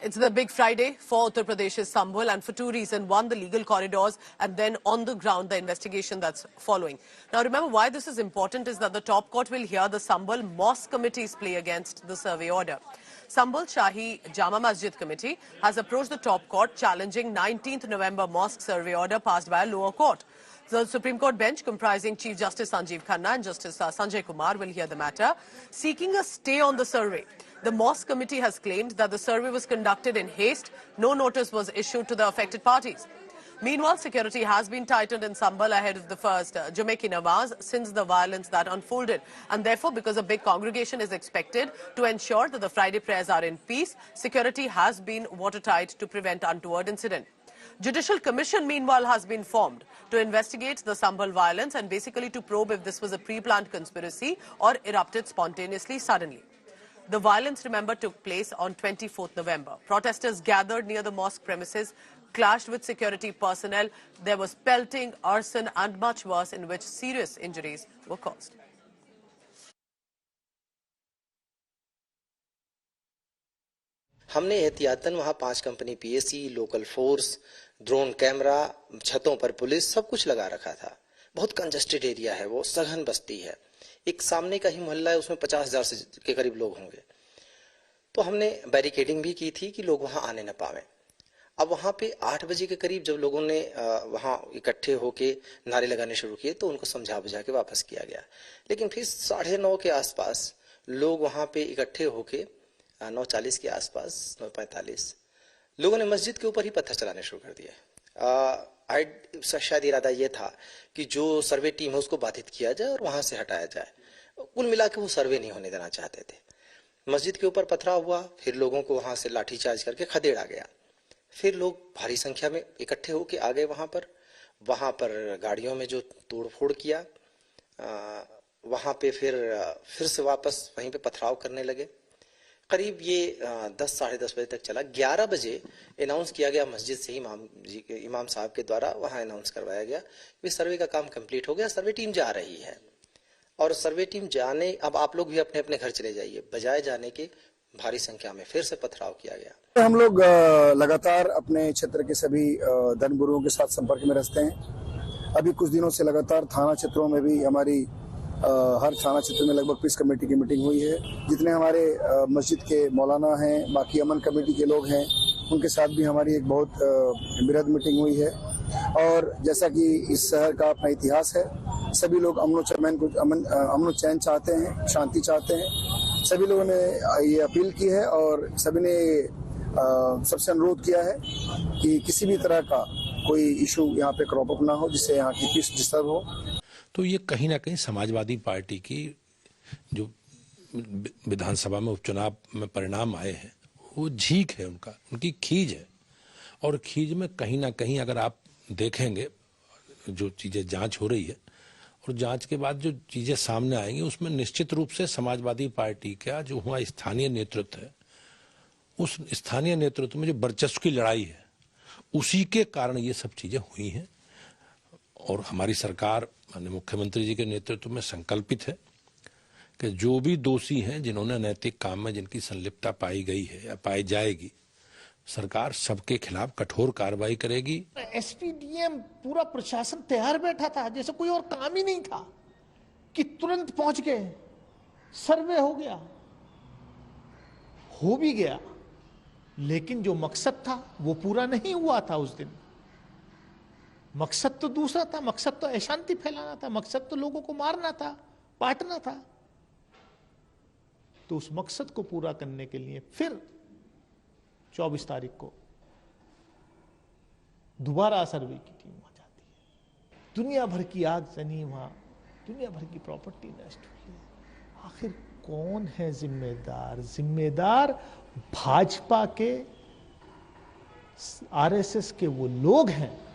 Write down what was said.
It's the big Friday for Uttar Pradesh's Sambhal, and for two reasons. One, the legal corridors, and then on the ground, the investigation that's following. Now, remember why this is important is that the top court will hear the Sambhal Mosque Committee's plea against the survey order. Sambhal Shahi Jama Masjid Committee has approached the top court challenging 19th November mosque survey order passed by a lower court. The Supreme Court bench, comprising Chief Justice Sanjeev Khanna and Justice Sanjay Kumar, will hear the matter, seeking a stay on the survey. The Mosque Committee has claimed that the survey was conducted in haste. No notice was issued to the affected parties. Meanwhile, security has been tightened in Sambhal ahead of the first Jummeh ki Nawaz since the violence that unfolded. And therefore, because a big congregation is expected to ensure that the Friday prayers are in peace, security has been watertight to prevent untoward incident. Judicial Commission, meanwhile, has been formed to investigate the Sambhal violence and basically to probe if this was a pre-planned conspiracy or erupted spontaneously suddenly. The violence, remember, took place on 24th November. Protesters gathered near the mosque premises, clashed with security personnel. There was pelting, arson and much worse, in which serious injuries were caused. हमने एहतियातन वहाँ 5 company PAC, local force, drone camera, छतों पर police सब कुछ लगा रखा था। बहुत कंजेस्टेड एरिया है, वो सघन बस्ती है। एक सामने का ही मोहल्ला है, उसमें 50,000 के करीब लोग होंगे। तो हमने बैरिकेडिंग भी की थी कि लोग वहां आने न पावें। अब वहां पे 8 बजे के करीब जब लोगों ने वहां इकट्ठे होके नारे लगाने शुरू किए तो उनको समझा बुझा के वापस किया गया। लेकिन फिर 9:30 के आसपास लोग वहां पे इकट्ठे होके 9:40 के आसपास 9:45 लोगों ने मस्जिद के ऊपर ही पत्थर चलाने शुरू कर दिए। शायद इरादा ये था कि जो सर्वे टीम है उसको बाधित किया जाए और वहां से हटाया जाए। कुल मिला के वो सर्वे नहीं होने देना चाहते थे। मस्जिद के ऊपर पथराव हुआ, फिर लोगों को वहां से लाठीचार्ज करके खदेड़ा गया। फिर लोग भारी संख्या में इकट्ठे होके आ गए वहां पर गाड़ियों में जो तोड़फोड़ किया, वहां पे फिर से वापस वहीं पे पथराव करने लगे। करीब ये 10 साढ़े 10 बजे तक चला। 11 बजे अनाउंस किया गया मस्जिद से इमाम साहब के द्वारा वहां अनाउंस करवाया गया कि सर्वे का काम कंप्लीट हो गया, सर्वे टीम जा रही है। और सर्वे टीम जाने, अब आप लोग भी अपने अपने घर चले जाइए, बजाय जाने के भारी संख्या में फिर से पथराव किया गया। हम लोग लगातार अपने क्षेत्र के सभी धर्मगुरुओं के साथ संपर्क में रहते हैं। अभी कुछ दिनों से लगातार थाना क्षेत्रों में भी हमारी हर थाना क्षेत्र में लगभग पीस कमेटी की मीटिंग हुई है। जितने हमारे मस्जिद के मौलाना हैं, बाकी अमन कमेटी के लोग हैं, उनके साथ भी हमारी एक बहुत बृहद मीटिंग हुई है। और जैसा कि इस शहर का अपना इतिहास है, सभी लोग अमन चैन चाहते हैं, शांति चाहते हैं। सभी लोगों ने ये अपील की है और सभी ने सबसे अनुरोध किया है कि किसी भी तरह का कोई इशू यहाँ पे क्रॉप अप ना हो जिससे यहाँ की पीस डिस्टर्ब हो। तो ये कहीं ना कहीं समाजवादी पार्टी की जो विधानसभा में उपचुनाव में परिणाम आए हैं वो झीक है, उनकी खीज है। और खीज में कहीं ना कहीं अगर आप देखेंगे जो चीज़ें जांच हो रही है और जांच के बाद जो चीज़ें सामने आएंगी उसमें निश्चित रूप से समाजवादी पार्टी का जो हुआ स्थानीय नेतृत्व है, उस स्थानीय नेतृत्व में जो वर्चस्व की लड़ाई है उसी के कारण ये सब चीज़ें हुई हैं। और हमारी सरकार माननीय मुख्यमंत्री जी के नेतृत्व में संकल्पित है कि जो भी दोषी हैं, जिन्होंने नैतिक काम में जिनकी संलिप्तता पाई गई है या पाई जाएगी, सरकार सबके खिलाफ कठोर कार्रवाई करेगी। एसपीडीएम पूरा प्रशासन तैयार बैठा था, जैसे कोई और काम ही नहीं था कि तुरंत पहुंच गए, सर्वे हो गया, हो भी गया, लेकिन जो मकसद था वो पूरा नहीं हुआ था। उस दिन मकसद तो दूसरा था, मकसद तो अशांति फैलाना था, मकसद तो लोगों को मारना था, बांटना था। तो उस मकसद को पूरा करने के लिए फिर 24 तारीख को दोबारा सर्वे की टीम आ जाती है। दुनिया भर की आग जनी वहां, दुनिया भर की प्रॉपर्टी नष्ट हुई है। आखिर कौन है जिम्मेदार? जिम्मेदार भाजपा के, आरएसएस के वो लोग हैं